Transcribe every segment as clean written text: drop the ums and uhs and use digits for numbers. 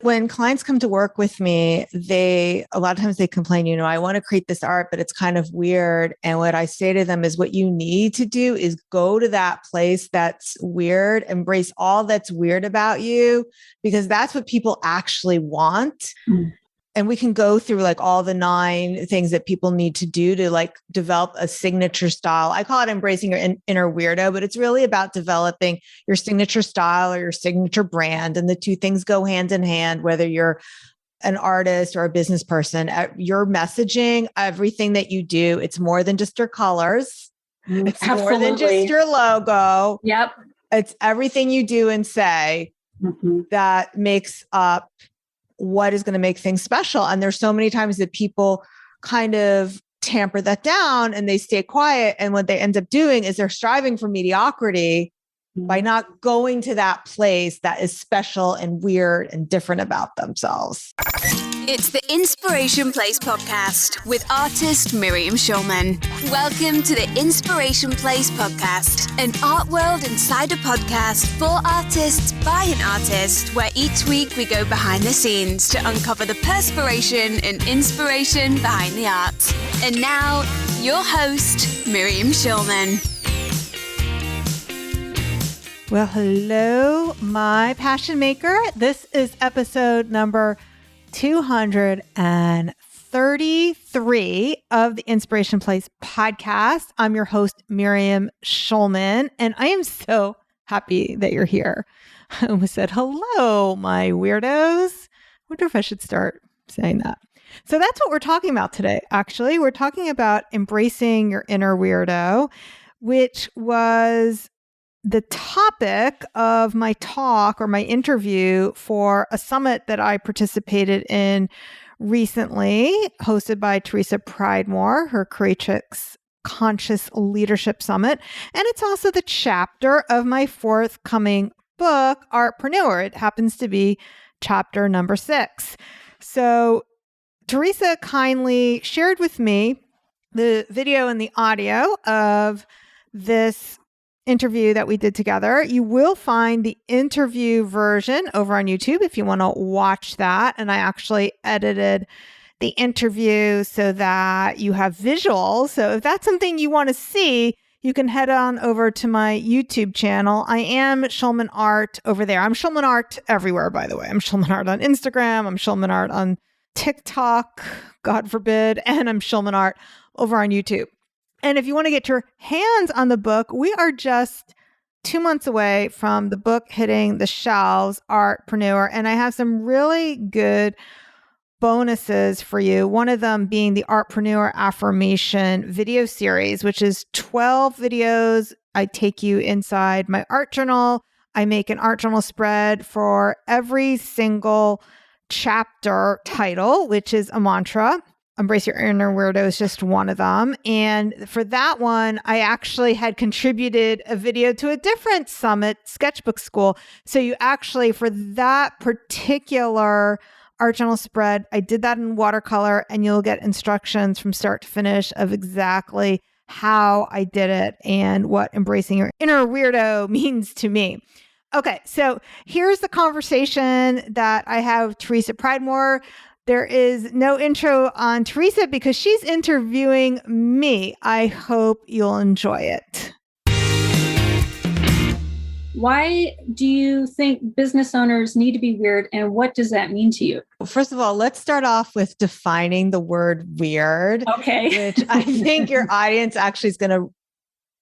When clients come to work with me, a lot of times they complain, I want to create this art, but it's kind of weird. And what I say to them is what you need to do is go to that place that's weird, embrace all that's weird about you, because that's what people actually want. Mm. And we can go through like all the 9 things that people need to do to like develop a signature style. I call it embracing your inner weirdo, but it's really about developing your signature style or your signature brand. And the 2 things go hand in hand, whether you're an artist or a business person. Your messaging, everything that you do, it's more than just your colors. It's more than just your logo. Yep. It's everything you do and say that makes up what is going to make things special. And there's so many times that people kind of tamper that down and they stay quiet. And what they end up doing is they're striving for mediocrity by not going to that place that is special and weird and different about themselves. It's the Inspiration Place podcast with artist Miriam Schulman. Welcome to the Inspiration Place podcast, an art world insider podcast for artists by an artist, where each week we go behind the scenes to uncover the perspiration and inspiration behind the art. And now, your host, Miriam Schulman. Well, hello, my passion maker. This is episode number 233 of the Inspiration Place podcast. I'm your host, Miriam Schulman, and I am so happy that you're here. I almost said, hello, my weirdos. I wonder if I should start saying that. So that's what we're talking about today. Actually, we're talking about embracing your inner weirdo, which was the topic of my talk or my interview for a summit that I participated in recently, hosted by Theresa Pridemore, her Creatrix Conscious Leadership Summit. And it's also the chapter of my forthcoming book, Artpreneur. It happens to be chapter number 6. So Theresa kindly shared with me the video and the audio of this interview that we did together. You will find the interview version over on YouTube if you want to watch that. And I actually edited the interview so that you have visuals. So if that's something you want to see, you can head on over to my YouTube channel. I am Schulman Art over there. I'm Schulman Art everywhere, by the way. I'm Schulman Art on Instagram. I'm Schulman Art on TikTok, God forbid. And I'm Schulman Art over on YouTube. And if you want to get your hands on the book, we are just 2 months away from the book hitting the shelves, Artpreneur. And I have some really good bonuses for you. One of them being the Artpreneur Affirmation video series, which is 12 videos. I take you inside my art journal. I make an art journal spread for every single chapter title, which is a mantra. Embrace Your Inner Weirdo is just one of them. And for that one, I actually had contributed a video to a different summit, Sketchbook School. So you actually, for that particular art journal spread, I did that in watercolor, and you'll get instructions from start to finish of exactly how I did it and what embracing your inner weirdo means to me. Okay, so here's the conversation that I have with Theresa Pridemore. There is no intro on Theresa because she's interviewing me. I hope you'll enjoy it. Why do you think business owners need to be weird, and what does that mean to you? First of all, let's start off with defining the word weird. Okay. Which I think your audience actually is going to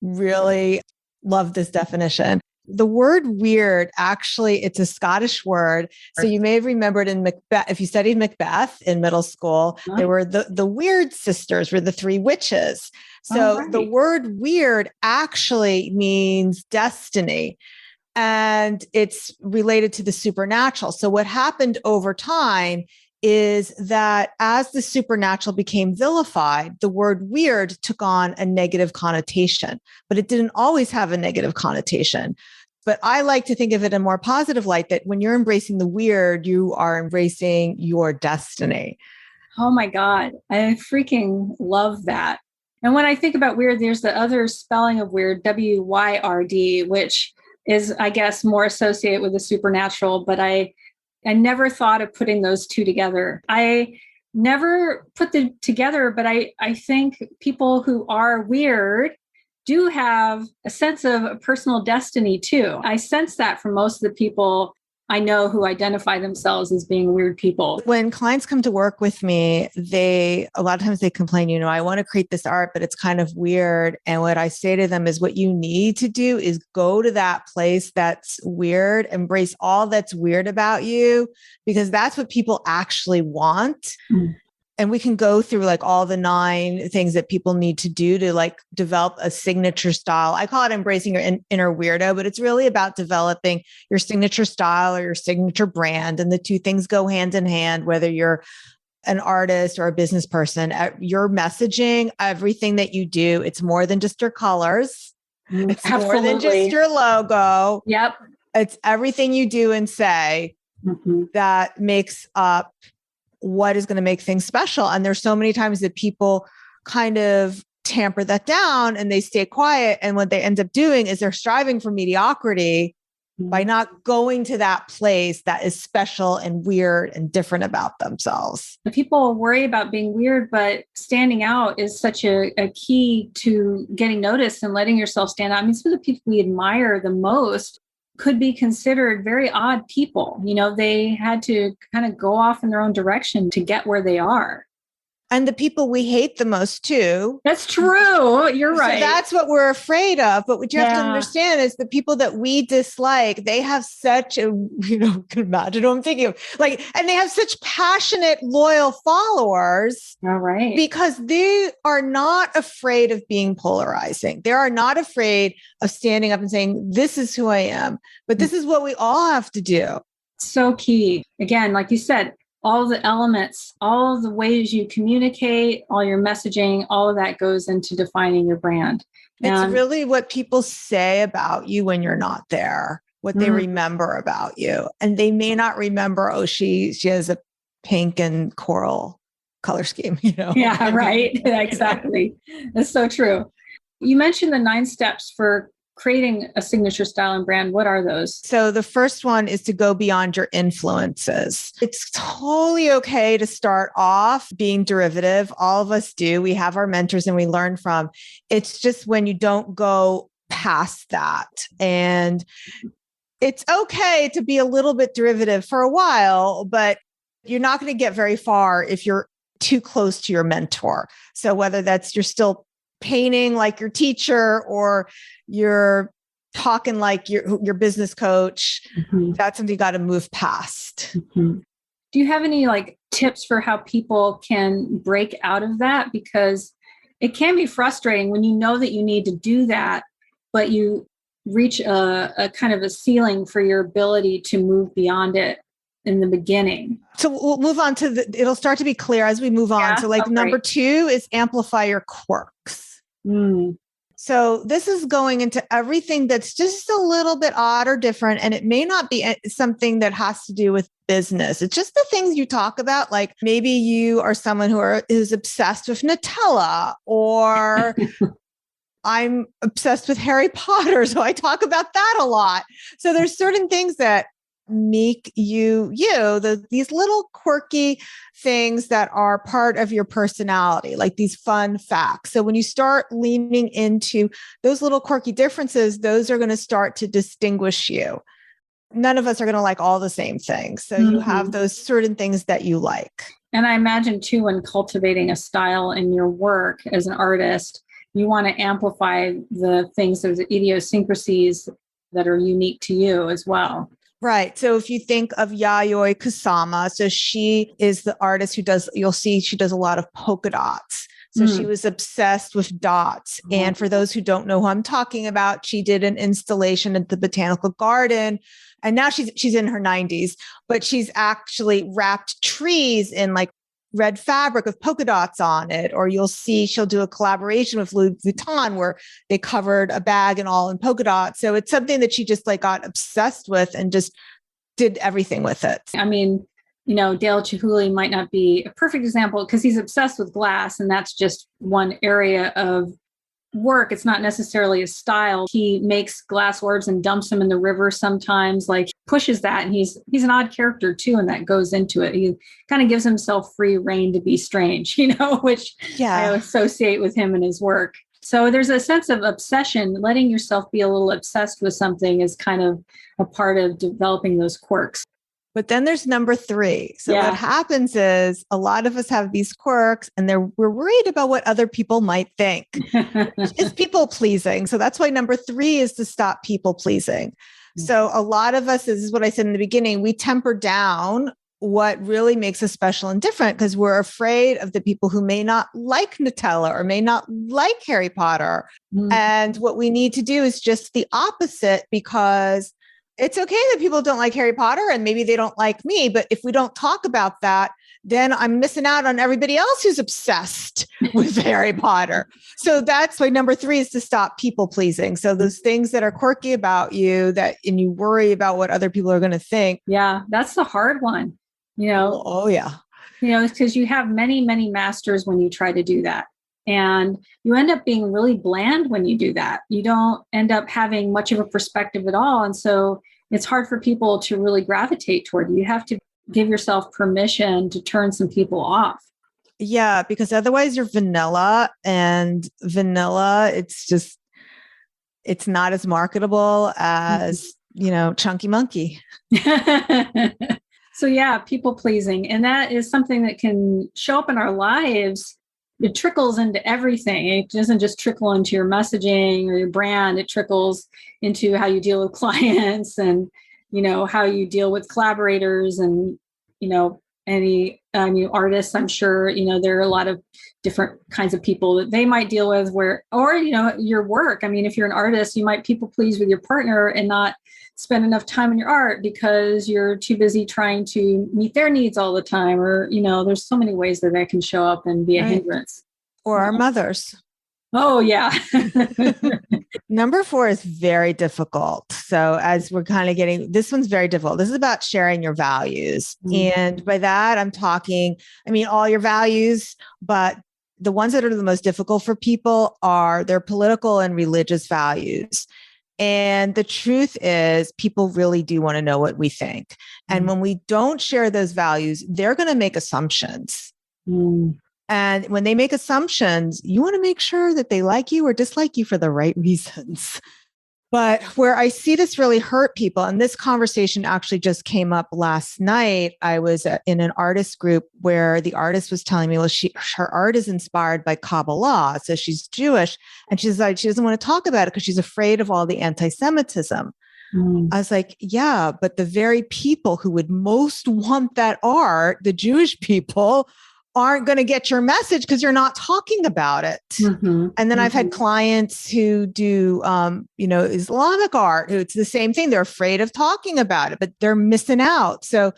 really love this definition. The word weird, actually, it's a Scottish word. So you may have remembered in Macbeth, if you studied Macbeth in middle school, there were the weird sisters, were the 3 witches. So the word weird actually means destiny. And it's related to the supernatural. So what happened over time is that as the supernatural became vilified, the word weird took on a negative connotation, but it didn't always have a negative connotation. But I like to think of it in a more positive light, that when you're embracing the weird, you are embracing your destiny. Oh my God. I freaking love that. And when I think about weird, there's the other spelling of weird, W-Y-R-D, which is, I guess, more associated with the supernatural. But I I never thought of putting those two together. I never put them together, but I think people who are weird do have a sense of a personal destiny too. I sense that from most of the people I know who identify themselves as being weird people. When clients come to work with me, a lot of times they complain, I want to create this art, but it's kind of weird. And what I say to them is what you need to do is go to that place that's weird, embrace all that's weird about you, because that's what people actually want. Mm. And we can go through like all the 9 things that people need to do to like develop a signature style. I call it embracing your inner weirdo, but it's really about developing your signature style or your signature brand. And the two things go hand in hand, whether you're an artist or a business person. Your messaging, everything that you do, it's more than just your colors. It's Absolutely. more than just your logo. Yep. It's everything you do and say that makes up what is going to make things special. And there's so many times that people kind of tamper that down and they stay quiet. And what they end up doing is they're striving for mediocrity by not going to that place that is special and weird and different about themselves. People worry about being weird, but standing out is such a key to getting noticed and letting yourself stand out. I mean, some of the people we admire the most could be considered very odd people. They had to kind of go off in their own direction to get where they are. And the people we hate the most too. That's true. You're right. So that's what we're afraid of. But what you have to understand is the people that we dislike, they have such a, can imagine what I'm thinking of. And they have such passionate, loyal followers. All right. Because they are not afraid of being polarizing. They are not afraid of standing up and saying, this is who I am. But this is what we all have to do. So key. Again, like you said, all the elements, all the ways you communicate, all your messaging, all of that goes into defining your brand. It's really what people say about you when you're not there, what they remember about you. And they may not remember, she has a pink and coral color scheme, Yeah, right. Exactly. That's so true. You mentioned the 9 steps for creating a signature style and brand. What are those? So the first one is to go beyond your influences. It's totally okay to start off being derivative. All of us do. We have our mentors and we learn from. It's just when you don't go past that. And it's okay to be a little bit derivative for a while, but you're not going to get very far if you're too close to your mentor. So whether that's you're still painting like your teacher or you're talking like your business coach, that's something you got to move past. Do you have any tips for how people can break out of that? Because it can be frustrating when you know that you need to do that, but you reach a kind of a ceiling for your ability to move beyond it in the beginning. So we'll move on to it'll start to be clear as we move on. Yeah? So number 2 is amplify your quirks. So this is going into everything that's just a little bit odd or different. And it may not be something that has to do with business. It's just the things you talk about. Like maybe you are someone who's obsessed with Nutella, or I'm obsessed with Harry Potter. So I talk about that a lot. So there's certain things that make you, these little quirky things that are part of your personality, like these fun facts. So when you start leaning into those little quirky differences, those are going to start to distinguish you. None of us are going to like all the same things. So you have those certain things that you like. And I imagine too, when cultivating a style in your work as an artist, you want to amplify the things, those idiosyncrasies that are unique to you as well. Right. So if you think of Yayoi Kusama, so she is the artist who you'll see she does a lot of polka dots. So she was obsessed with dots. And for those who don't know who I'm talking about, she did an installation at the Botanical Garden. And now she's in her 90s, but she's actually wrapped trees in red fabric with polka dots on it. Or you'll see she'll do a collaboration with Louis Vuitton where they covered a bag and all in polka dots. So it's something that she just got obsessed with and just did everything with it. I mean, Dale Chihuly might not be a perfect example because he's obsessed with glass, and that's just one area of work. It's not necessarily a style. He makes glass orbs and dumps them in the river sometimes, like pushes that. And he's an odd character too, and that goes into it. He kind of gives himself free rein to be strange, which I associate with him and his work. So there's a sense of obsession. Letting yourself be a little obsessed with something is kind of a part of developing those quirks. But then there's number 3. So what happens is a lot of us have these quirks and we're worried about what other people might think. It's people pleasing. So that's why number 3 is to stop people pleasing. So a lot of us, this is what I said in the beginning, we temper down what really makes us special and different because we're afraid of the people who may not like Nutella or may not like Harry Potter. And what we need to do is just the opposite, because it's okay that people don't like Harry Potter and maybe they don't like me. But if we don't talk about that, then I'm missing out on everybody else who's obsessed with Harry Potter. So that's why number 3 is to stop people pleasing. So those things that are quirky about you and you worry about what other people are going to think. Yeah, that's the hard one. Oh yeah. Because you have many, many masters when you try to do that. And you end up being really bland when you do that. You don't end up having much of a perspective at all. And so it's hard for people to really gravitate toward you. You have to give yourself permission to turn some people off. Yeah, because otherwise you're vanilla, and vanilla, it's not as marketable as, Chunky Monkey. So yeah, people pleasing. And that is something that can show up in our lives. It trickles into everything. It doesn't just trickle into your messaging or your brand. It trickles into how you deal with clients and, how you deal with collaborators and, any artists. I'm sure, there are a lot of different kinds of people that they might deal with your work. I mean, if you're an artist, you might people please with your partner and not spend enough time in your art because you're too busy trying to meet their needs all the time. Or, there's so many ways that can show up and be a hindrance. Or our mothers. Oh, yeah. Number 4 is very difficult. So as we're kind of getting, this one's very difficult. This is about sharing your values. And by that, I'm talking, all your values, but the ones that are the most difficult for people are their political and religious values. And the truth is, people really do want to know what we think. And when we don't share those values, they're going to make assumptions. And when they make assumptions, you want to make sure that they like you or dislike you for the right reasons. But where I see this really hurt people, and this conversation actually just came up last night. I was in an artist group where the artist was telling me, well, her art is inspired by Kabbalah. So she's Jewish. And she's like, she doesn't want to talk about it because she's afraid of all the anti-Semitism. I was like, yeah, but the very people who would most want that art, the Jewish people, aren't going to get your message because you're not talking about it. And then I've had clients who do, Islamic art, who it's the same thing. They're afraid of talking about it, but they're missing out. So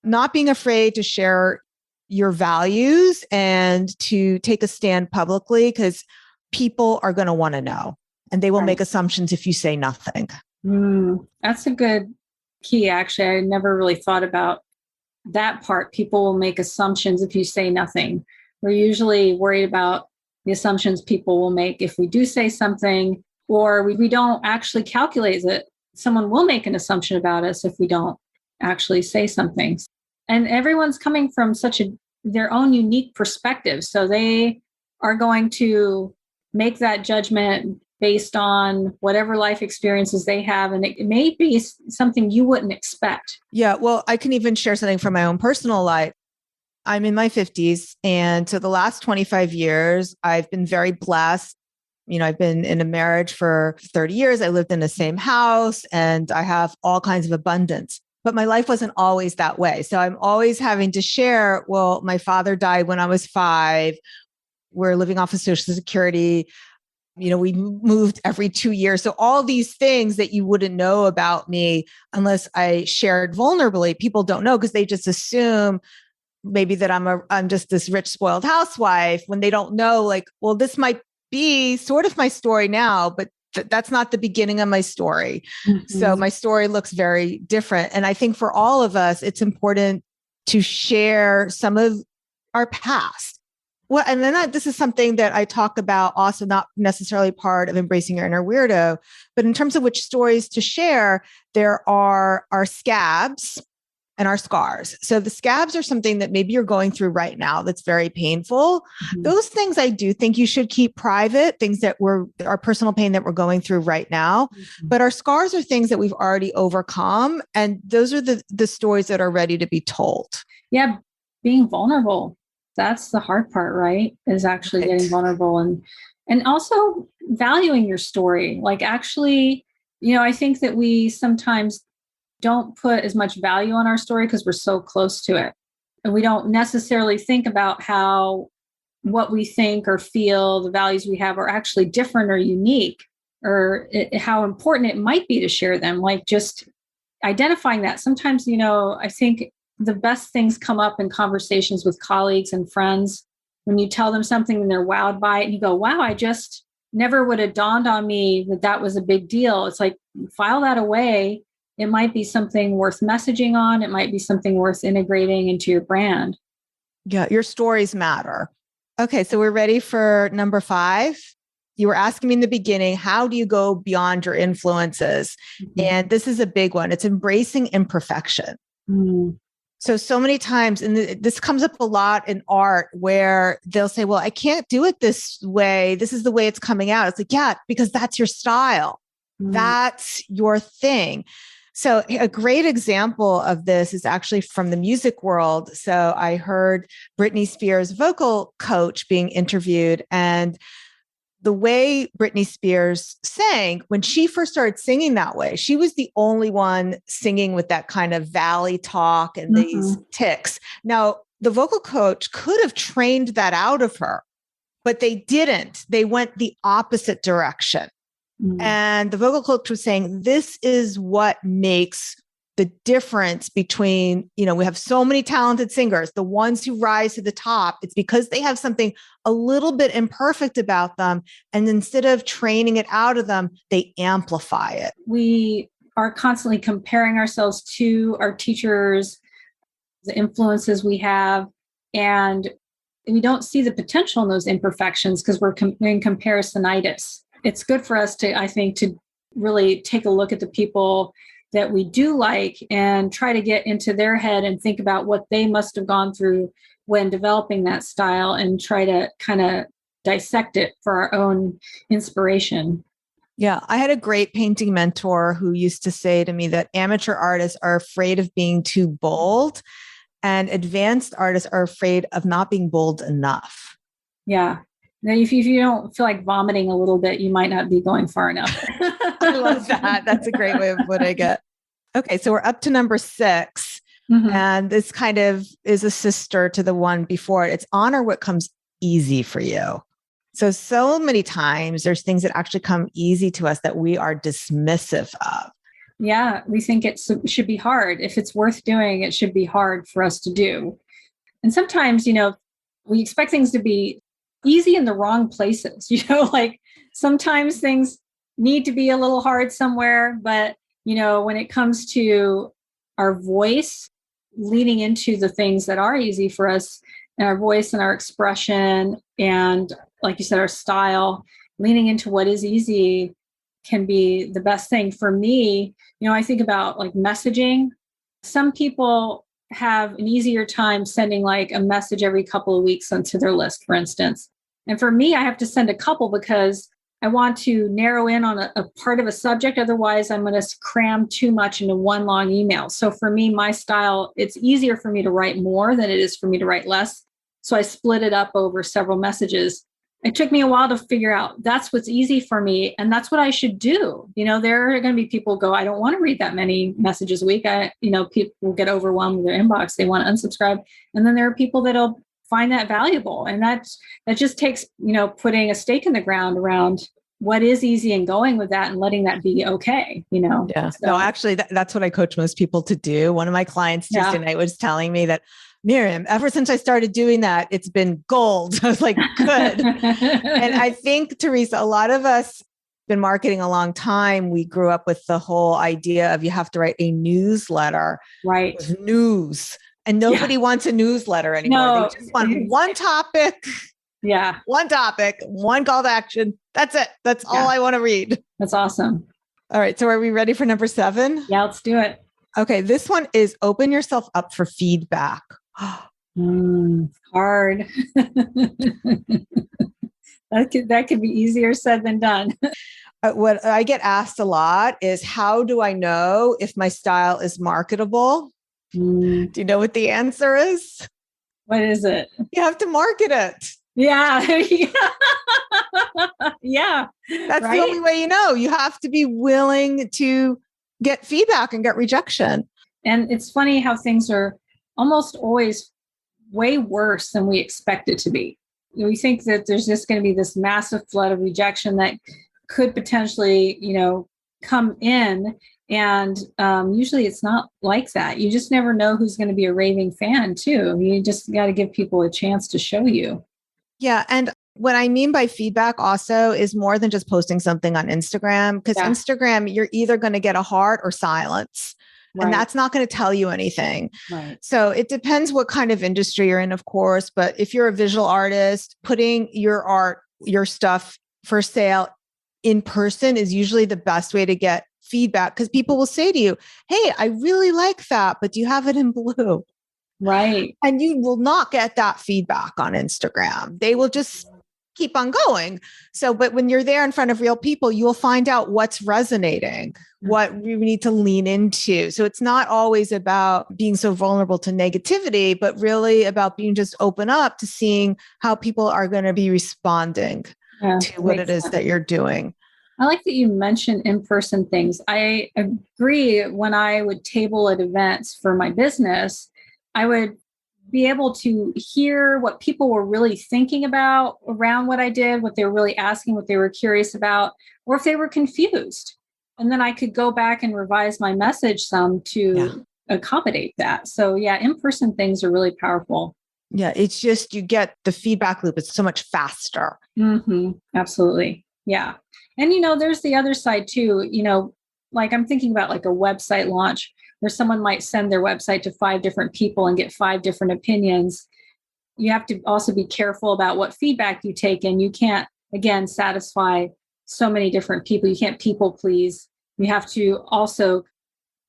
not being afraid to share your values and to take a stand publicly, because people are going to want to know, and they will make assumptions if you say nothing. That's a good key. Actually, I never really thought about that part. People will make assumptions if you say nothing. We're usually worried about the assumptions people will make if we do say something, or we don't actually calculate that someone will make an assumption about us if we don't actually say something. And everyone's coming from their own unique perspective. So they are going to make that judgment based on whatever life experiences they have. And it may be something you wouldn't expect. Yeah. Well, I can even share something from my own personal life. I'm in my 50s. And so the last 25 years, I've been very blessed. I've been in a marriage for 30 years. I lived in the same house and I have all kinds of abundance. But my life wasn't always that way. So I'm always having to share, well, my father died when I was 5. We're living off of Social Security. We moved every 2 years. So all these things that you wouldn't know about me unless I shared vulnerably, people don't know because they just assume maybe that I'm just this rich, spoiled housewife when they don't know, like, well, this might be sort of my story now, but that's not the beginning of my story. So my story looks very different. And I think for all of us, it's important to share some of our past. Well, and then this is something that I talk about, also not necessarily part of embracing your inner weirdo, but in terms of which stories to share, there are our scabs and our scars. So the scabs are something that maybe you're going through right now that's very painful. Mm-hmm. Those things I do think you should keep private, things that our personal pain that we're going through right now. Mm-hmm. But our scars are things that we've already overcome. And those are the stories that are ready to be told. Yeah, being vulnerable. That's the hard part, right? Is actually getting vulnerable and also valuing your story. Like actually, I think that we sometimes don't put as much value on our story because we're so close to it. And we don't necessarily think about how what we think or feel, the values we have are actually different or unique, or how important it might be to share them. Like just identifying that. Sometimes, I think the best things come up in conversations with colleagues and friends when you tell them something and they're wowed by it and you go, wow, I just never would have dawned on me that was a big deal. It's like, file that away. It might be something worth messaging on. It might be something worth integrating into your brand. Yeah, your stories matter. Okay, so we're ready for number 5. You were asking me in the beginning, how do you go beyond your influences? Mm-hmm. And this is a big one. It's embracing imperfection. Mm-hmm. So many times, and this comes up a lot in art where they'll say, well, I can't do it this way. This is the way it's coming out. It's like, yeah, because that's your style. Mm-hmm. That's your thing. So a great example of this is actually from the music world. So I heard Britney Spears' vocal coach being interviewed, and the way Britney Spears sang, when she first started singing that way, she was the only one singing with that kind of valley talk and these tics. Now, the vocal coach could have trained that out of her, but they didn't. They went the opposite direction. And the vocal coach was saying, this is what makes the difference between, we have so many talented singers, the ones who rise to the top. It's because they have something a little bit imperfect about them. And instead of training it out of them, they amplify it. We are constantly comparing ourselves to our teachers, the influences we have, and we don't see the potential in those imperfections because we're in comparisonitis. It's good for us to, I think, to really take a look at the people that we do like and try to get into their head and think about what they must have gone through when developing that style and try to kind of dissect it for our own inspiration. Yeah, I had a great painting mentor who used to say to me that amateur artists are afraid of being too bold and advanced artists are afraid of not being bold enough. Yeah. Now, if you don't feel like vomiting a little bit, you might not be going far enough. I love that. That's a great way of putting it. Okay, so we're up to number 6. Mm-hmm. And this kind of is a sister to the one before it. It's honor what comes easy for you. So many times there's things that actually come easy to us that we are dismissive of. Yeah, we think it should be hard. If it's worth doing, it should be hard for us to do. And sometimes, we expect things to be easy in the wrong places, like sometimes things need to be a little hard somewhere, but when it comes to our voice, leaning into the things that are easy for us and our voice and our expression, and like you said, our style, leaning into what is easy can be the best thing for me. I think about like messaging. Some people have an easier time sending like a message every couple of weeks onto their list, for instance. And for me, I have to send a couple because I want to narrow in on a part of a subject. Otherwise, I'm going to cram too much into one long email. So for me, my style, it's easier for me to write more than it is for me to write less. So I split it up over several messages. It took me a while to figure out that's what's easy for me. And that's what I should do. There are going to be people who go, I don't want to read that many messages a week. People get overwhelmed with their inbox. They want to unsubscribe. And then there are people that'll find that valuable. And that just takes, putting a stake in the ground around what is easy and going with that and letting that be okay, Yeah. So, no, actually, that's what I coach most people to do. One of my clients Tuesday night was telling me that, Miriam, ever since I started doing that, it's been gold. I was like, good. And I think, Theresa, a lot of us been marketing a long time. We grew up with the whole idea of you have to write a newsletter. Right. With news. And nobody wants a newsletter anymore. No. They just want one topic Yeah. One topic, one call to action. That's it. That's all I want to read. That's awesome. All right. So are we ready for number 7? Yeah, let's do it. Okay. This one is open yourself up for feedback. Hard. That could be easier said than done. What I get asked a lot is, how do I know if my style is marketable? Do you know what the answer is? What is it? You have to market it. Yeah. Yeah. That's the only way you know. You have to be willing to get feedback and get rejection. And it's funny how things are almost always way worse than we expect it to be. We think that there's just going to be this massive flood of rejection that could potentially, come in. And usually it's not like that. You just never know who's going to be a raving fan too. You just got to give people a chance to show you. Yeah. And what I mean by feedback also is more than just posting something on Instagram, because Instagram, you're either going to get a heart or silence. Right. And that's not going to tell you anything. Right. So it depends what kind of industry you're in, of course. But if you're a visual artist, putting your art, your stuff for sale in person is usually the best way to get feedback, because people will say to you, hey, I really like that, but do you have it in blue? Right. And you will not get that feedback on Instagram. They will just keep on going. So, but when you're there in front of real people, you'll find out what's resonating, what we need to lean into. So it's not always about being so vulnerable to negativity, but really about being just open up to seeing how people are going to be responding to what it is that you're doing. I like that you mentioned in-person things. I agree. When I would table at events for my business, I would be able to hear what people were really thinking about around what I did, what they were really asking, what they were curious about, or if they were confused. And then I could go back and revise my message some to accommodate that. So in-person things are really powerful. Yeah, it's just, you get the feedback loop. It's so much faster. Mm-hmm. Absolutely. Yeah. And, there's the other side too, like I'm thinking about like a website launch where someone might send their website to 5 different people and get 5 different opinions. You have to also be careful about what feedback you take in. You can't, again, satisfy so many different people. You can't people please. You have to also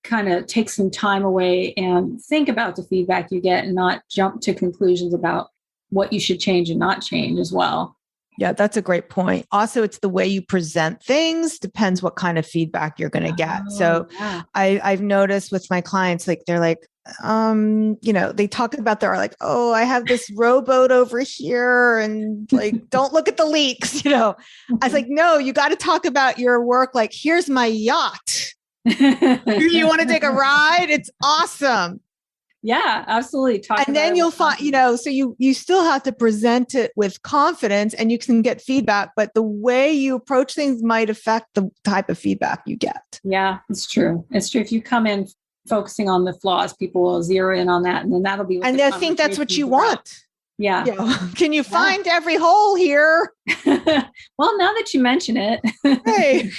kind of take some time away and think about the feedback you get and not jump to conclusions about what you should change and not change as well. Yeah, that's a great point. Also, it's the way you present things depends what kind of feedback you're going to get. So I've noticed with my clients, like they're like, they talk about their like, oh, I have this rowboat over here and like, don't look at the leaks, I was like, no, you got to talk about your work. Like, here's my yacht. You want to take a ride? It's awesome. Yeah, absolutely. And then you'll find, so you still have to present it with confidence and you can get feedback, but the way you approach things might affect the type of feedback you get. Yeah, it's true. It's true. If you come in focusing on the flaws, people will zero in on that. And then that'll be, and I think that's what you want. Yeah. Can you find every hole here? Well, now that you mention it. Hey.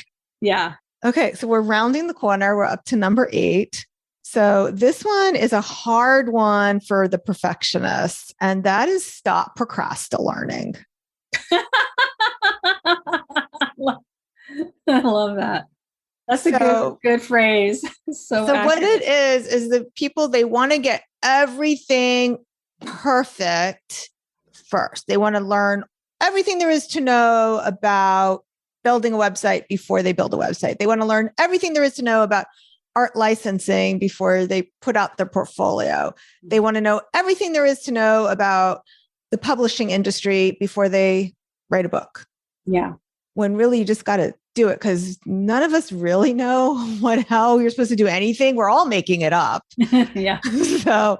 Yeah. Okay. So we're rounding the corner. We're up to number 8. So this one is a hard one for the perfectionists, and that is stop procrastinating. I love that. That's a good phrase. So what it is the people, they want to get everything perfect first. They want to learn everything there is to know about building a website before they build a website. They want to learn everything there is to know about art licensing before they put out their portfolio. They want to know everything there is to know about the publishing industry before they write a book. Yeah. When really you just got to do it, because none of us really know how you're supposed to do anything. We're all making it up. Yeah. So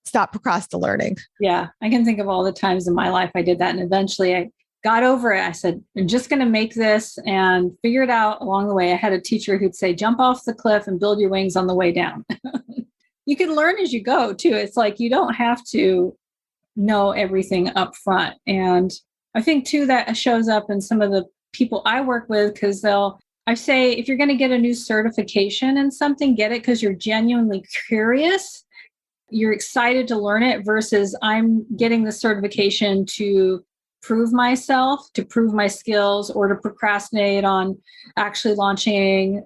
stop procrastinating. Yeah. I can think of all the times in my life I did that. And eventually I got over it. I said, I'm just going to make this and figure it out along the way. I had a teacher who'd say, jump off the cliff and build your wings on the way down. You can learn as you go too. It's like, you don't have to know everything up front. And I think too, that shows up in some of the people I work with, because I say, if you're going to get a new certification in something, get it because you're genuinely curious. you're excited to learn it versus I'm getting the certification to prove myself, to prove my skills, or to procrastinate on actually launching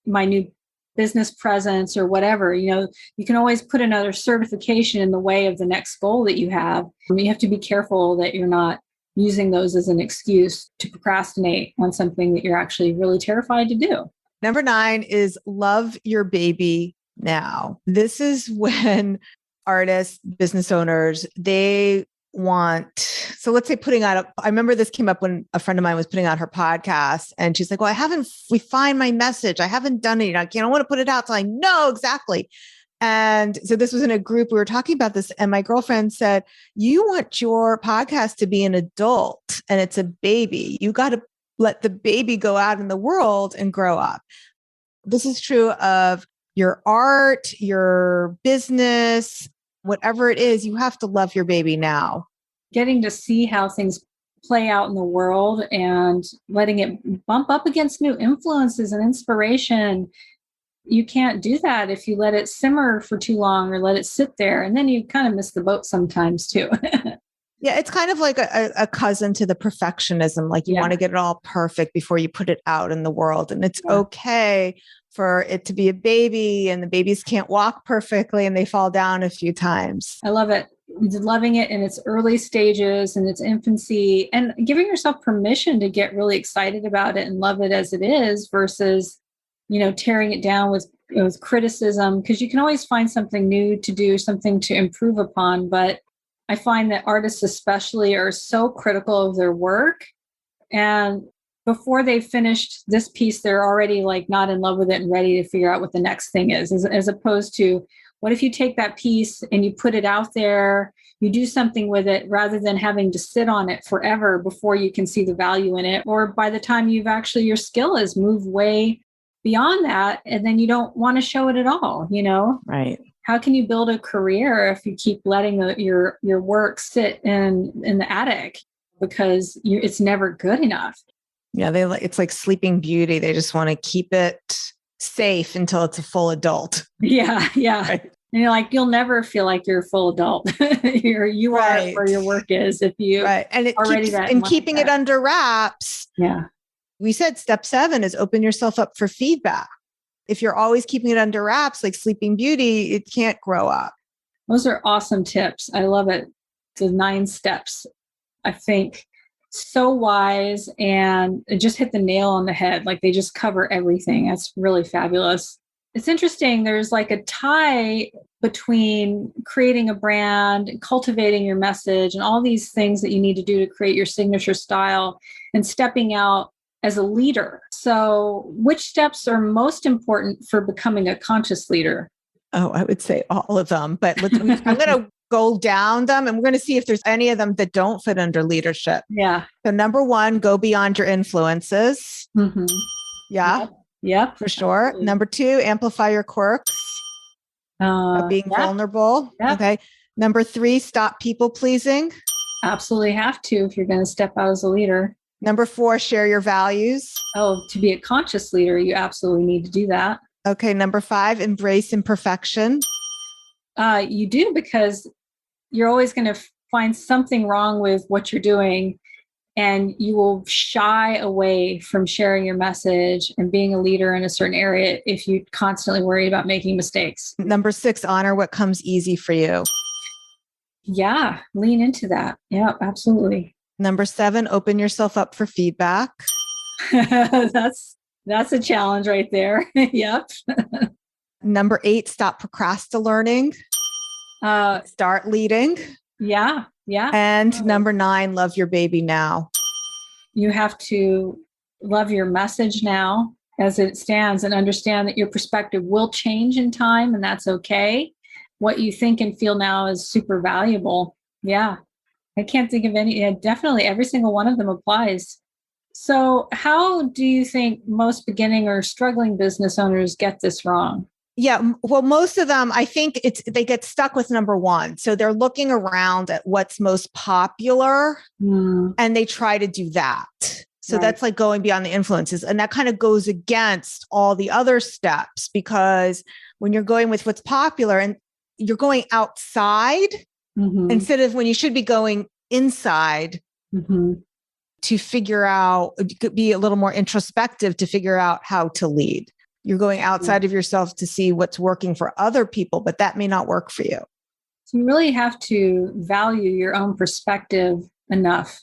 my new business presence or whatever. You can always put another certification in the way of the next goal that you have. You have to be careful that you're not using those as an excuse to procrastinate on something that you're actually really terrified to do. Number 9 is love your baby now. This is when artists, business owners, they want, so let's say putting out, I remember this came up when a friend of mine was putting out her podcast and she's like, well, I haven't refined my message. I haven't done it. I don't want to put it out. So I know exactly. And so this was in a group, we were talking about this. And my girlfriend said, you want your podcast to be an adult and it's a baby. You got to let the baby go out in the world and grow up. This is true of your art, your business, whatever it is, you have to love your baby now. Getting to see how things play out in the world and letting it bump up against new influences and inspiration. You can't do that if you let it simmer for too long or let it sit there. And then you kind of miss the boat sometimes too. Yeah, it's kind of like a cousin to the perfectionism. Like you want to get it all perfect before you put it out in the world. And it's okay for it to be a baby and the babies can't walk perfectly and they fall down a few times. I love it. Loving it in its early stages and its infancy and giving yourself permission to get really excited about it and love it as it is versus, tearing it down with criticism, because you can always find something new to do, something to improve upon. But I find that artists especially are so critical of their work. And before they've finished this piece, they're already like not in love with it and ready to figure out what the next thing is, as opposed to what if you take that piece and you put it out there, you do something with it rather than having to sit on it forever before you can see the value in it. Or by the time your skill has moved way beyond that, and then you don't want to show it at all, Right. How can you build a career if you keep letting your work sit in the attic because it's never good enough? Yeah, it's like Sleeping Beauty. They just want to keep it safe until it's a full adult. Yeah. Right. And you'll never feel like you're a full adult. you are where your work is if you and it are ready keeps, that and keeping it under wraps. Yeah. We said step 7 is open yourself up for feedback. If you're always keeping it under wraps, like Sleeping Beauty, it can't grow up. Those are awesome tips. I love it. The 9 steps, I think, so wise, and it just hit the nail on the head. Like they just cover everything. That's really fabulous. It's interesting. There's like a tie between creating a brand, cultivating your message, and all these things that you need to do to create your signature style and stepping out as a leader. So which steps are most important for becoming a conscious leader? Oh, I would say all of them, but I'm going to go down them and we're going to see if there's any of them that don't fit under leadership. Yeah. So number 1, go beyond your influences. Mm-hmm. Yeah. Yep. For sure. Absolutely. Number 2, amplify your quirks. Being vulnerable. Yep. Okay. Number 3, stop people pleasing. Absolutely have to if you're going to step out as a leader. Number 4, share your values. Oh, to be a conscious leader, you absolutely need to do that. Okay. Number 5, embrace imperfection. You do, because you're always going to find something wrong with what you're doing, and you will shy away from sharing your message and being a leader in a certain area if you constantly worry about making mistakes. Number 6, honor what comes easy for you. Yeah, lean into that. Yeah, absolutely. Number 7, open yourself up for feedback. That's a challenge right there. Yep. Number 8, stop procrastinating. Start leading. Yeah. And number 9, love your baby now. You have to love your message now as it stands and understand that your perspective will change in time, and that's okay. What you think and feel now is super valuable. Yeah. I can't think of any. Definitely every single one of them applies. So how do you think most beginning or struggling business owners get this wrong? Yeah, well, most of them, I think they get stuck with number 1. So they're looking around at what's most popular and they try to do that. So that's like going beyond the influences. And that kind of goes against all the other steps, because when you're going with what's popular, and you're going outside Mm-hmm. instead of when you should be going inside Mm-hmm. to figure out, it could be a little more introspective to figure out how to lead. You're going outside of yourself to see what's working for other people, but that may not work for you. So you really have to value your own perspective enough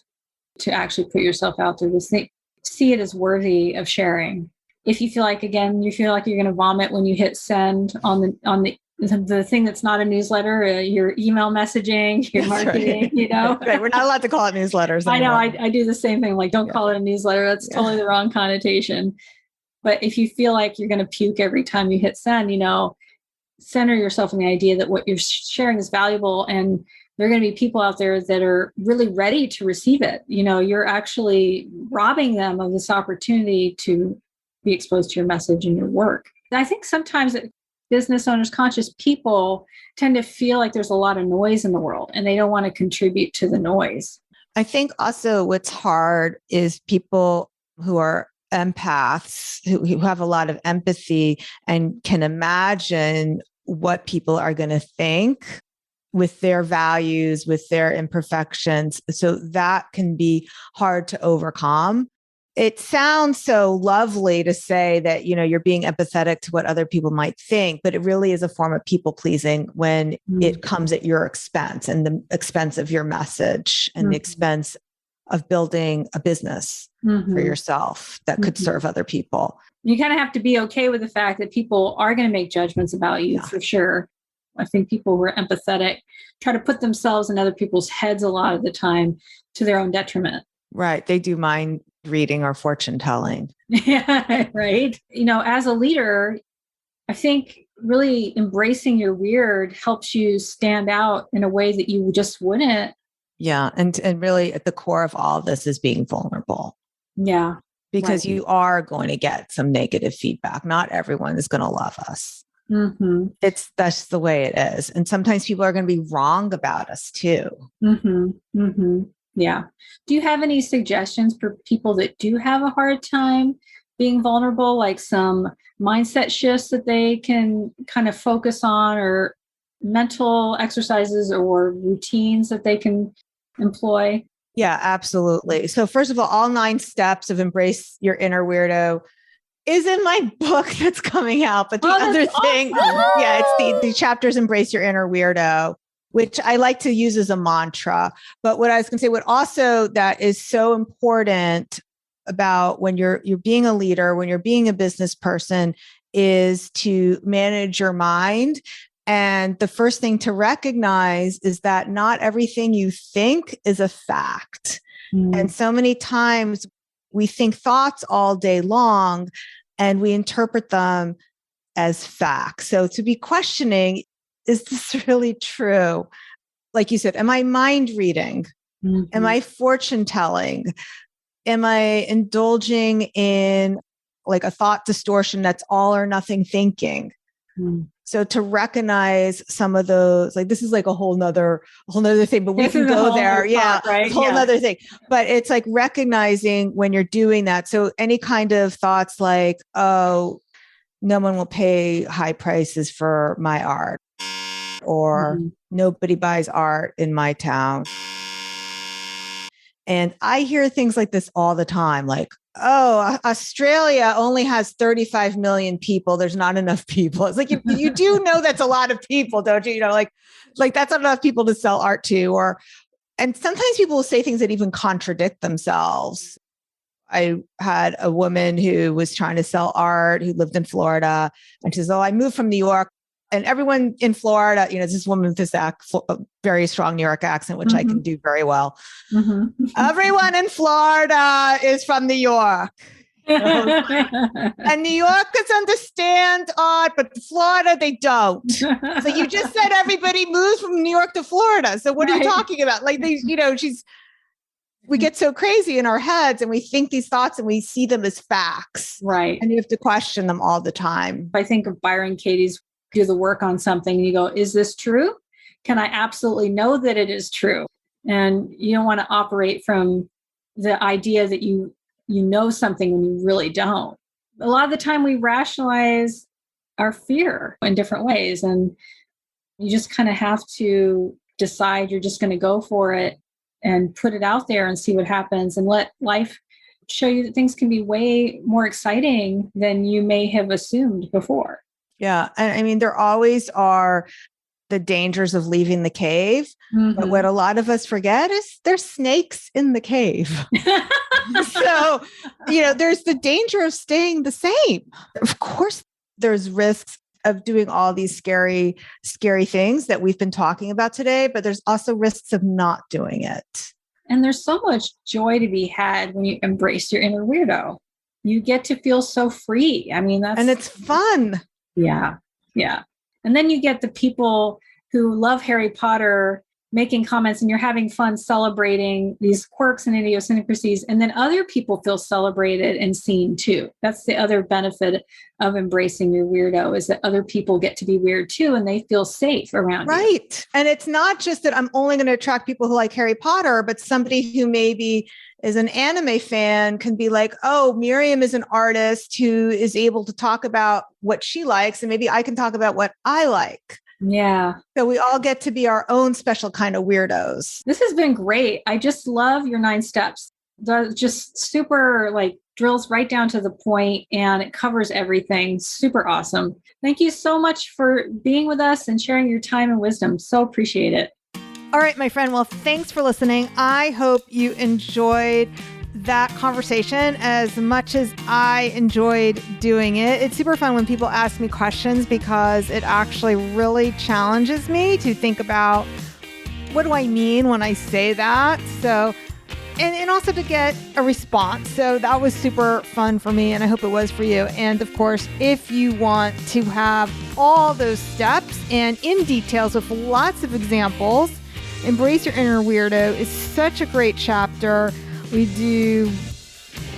to actually put yourself out there, to see it as worthy of sharing. If you feel like, again, you feel like you're going to vomit when you hit send on the thing that's not a newsletter, your email messaging, your marketing, right. Right. We're not allowed to call it newsletters anymore. I know. I do the same thing. Like, don't call it a newsletter. That's totally the wrong connotation. But if you feel like you're going to puke every time you hit send, center yourself in the idea that what you're sharing is valuable, and there are going to be people out there that are really ready to receive it. You're actually robbing them of this opportunity to be exposed to your message and your work. And I think sometimes business owners, conscious people, tend to feel like there's a lot of noise in the world and they don't want to contribute to the noise. I think also what's hard is people who are empaths, who have a lot of empathy and can imagine what people are going to think with their values, with their imperfections. So that can be hard to overcome. It sounds so lovely to say that, you're being empathetic to what other people might think, but it really is a form of people pleasing when it comes at your expense and the expense of your message and the expense of building a business for yourself that could serve other people. You kind of have to be okay with the fact that people are going to make judgments about you, for sure. I think people who are empathetic try to put themselves in other people's heads a lot of the time to their own detriment. Right. They do mind reading or fortune telling. Yeah, right. As a leader, I think really embracing your weird helps you stand out in a way that you just wouldn't. Yeah. And really at the core of all of this is being vulnerable. Yeah. Because you are going to get some negative feedback. Not everyone is going to love us. Mm-hmm. That's the way it is. And sometimes people are going to be wrong about us too. Mm-hmm. Mm-hmm. Yeah. Do you have any suggestions for people that do have a hard time being vulnerable, like some mindset shifts that they can kind of focus on, or mental exercises or routines that they can employ? Yeah, absolutely. So first of all 9 steps of Embrace Your Inner Weirdo is in my book that's coming out. But the other thing, it's the chapters Embrace Your Inner Weirdo, which I like to use as a mantra. But what I was going to say, what also that is so important about when you're being a leader, when you're being a business person, is to manage your mind. And the first thing to recognize is that not everything you think is a fact. And so many times we think thoughts all day long and we interpret them as facts. So to be questioning, is this really true? Like you said, am I mind reading? Am I fortune telling? Am I indulging in like a thought distortion that's all or nothing thinking? So to recognize some of those, like this is like a whole nother thing, but we can go there. Yeah. Right? A whole nother thing. But it's like recognizing when you're doing that. So any kind of thoughts like, oh, no one will pay high prices for my art, or nobody buys art in my town. And I hear things like this all the time, like, oh, Australia only has 35 million people. There's not enough people. It's like, you do know that's a lot of people, don't you? Like that's not enough people to sell art to, and sometimes people will say things that even contradict themselves. I had a woman who was trying to sell art who lived in Florida, and she says, I moved from New York. And everyone in Florida, this woman with this very strong New York accent, which I can do very well. Everyone in Florida is from New York. And New Yorkers understand art, but Florida, they don't. So you just said everybody moves from New York to Florida. So what are you talking about? Like, we get so crazy in our heads and we think these thoughts and we see them as facts. Right. And you have to question them all the time. I think of Byron Katie's do the work on something and you go, is this true? Can I absolutely know that it is true? And you don't want to operate from the idea that you know something when you really don't. A lot of the time we rationalize our fear in different ways. And You just kind of have to decide you're just going to go for it and put it out there and see what happens and let life show you that things can be way more exciting than you may have assumed before. Yeah. And I mean, there always are the dangers of leaving the cave. Mm-hmm. But what a lot of us forget is there's snakes in the cave. So, there's the danger of staying the same. Of course, there's risks of doing all these scary things that we've been talking about today, but there's also risks of not doing it. And there's so much joy to be had when you embrace your inner weirdo. You get to feel so free. I mean, and it's fun. Yeah. Yeah. And then you get the people who love Harry Potter making comments, and you're having fun celebrating these quirks and idiosyncrasies. And then other people feel celebrated and seen too. That's the other benefit of embracing your weirdo, is that other people get to be weird too, and they feel safe around you. Right. And it's not just that I'm only going to attract people who like Harry Potter, but somebody who maybe is an anime fan can be like, oh, Miriam is an artist who is able to talk about what she likes, and maybe I can talk about what I like. Yeah. So we all get to be our own special kind of weirdos. This has been great. I just love your 9 steps. Just super drills right down to the point, and it covers everything. Super awesome. Thank you so much for being with us and sharing your time and wisdom. So appreciate it. All right, my friend. Well, thanks for listening. I hope you enjoyed that conversation as much as I enjoyed doing it. It's super fun when people ask me questions, because it actually really challenges me to think about, what do I mean when I say that? So, and also to get a response. So that was super fun for me, and I hope it was for you. And of course, if you want to have all those steps and in details with lots of examples, Embrace Your Inner Weirdo is such a great chapter. We do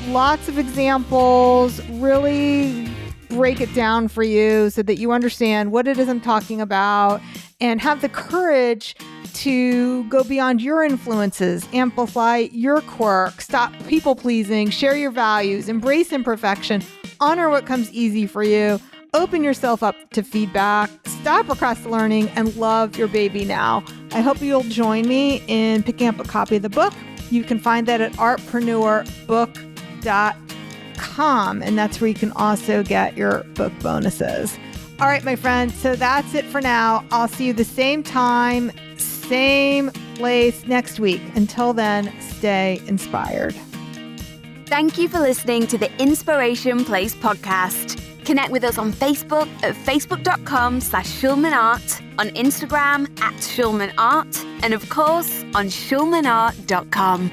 lots of examples, really break it down for you so that you understand what it is I'm talking about, and have the courage to go beyond your influences, amplify your quirk, stop people pleasing, share your values, embrace imperfection, honor what comes easy for you, open yourself up to feedback, stop request learning, and love your baby now. I hope you'll join me in picking up a copy of the book. You can find that at artpreneurbook.com, and that's where you can also get your book bonuses. All right, my friend. So that's it for now. I'll see you the same time, same place next week. Until then, stay inspired. Thank you for listening to the Inspiration Place podcast. Connect with us on Facebook at facebook.com/SchulmanArt, on Instagram @SchulmanArt, and of course on schulmanart.com.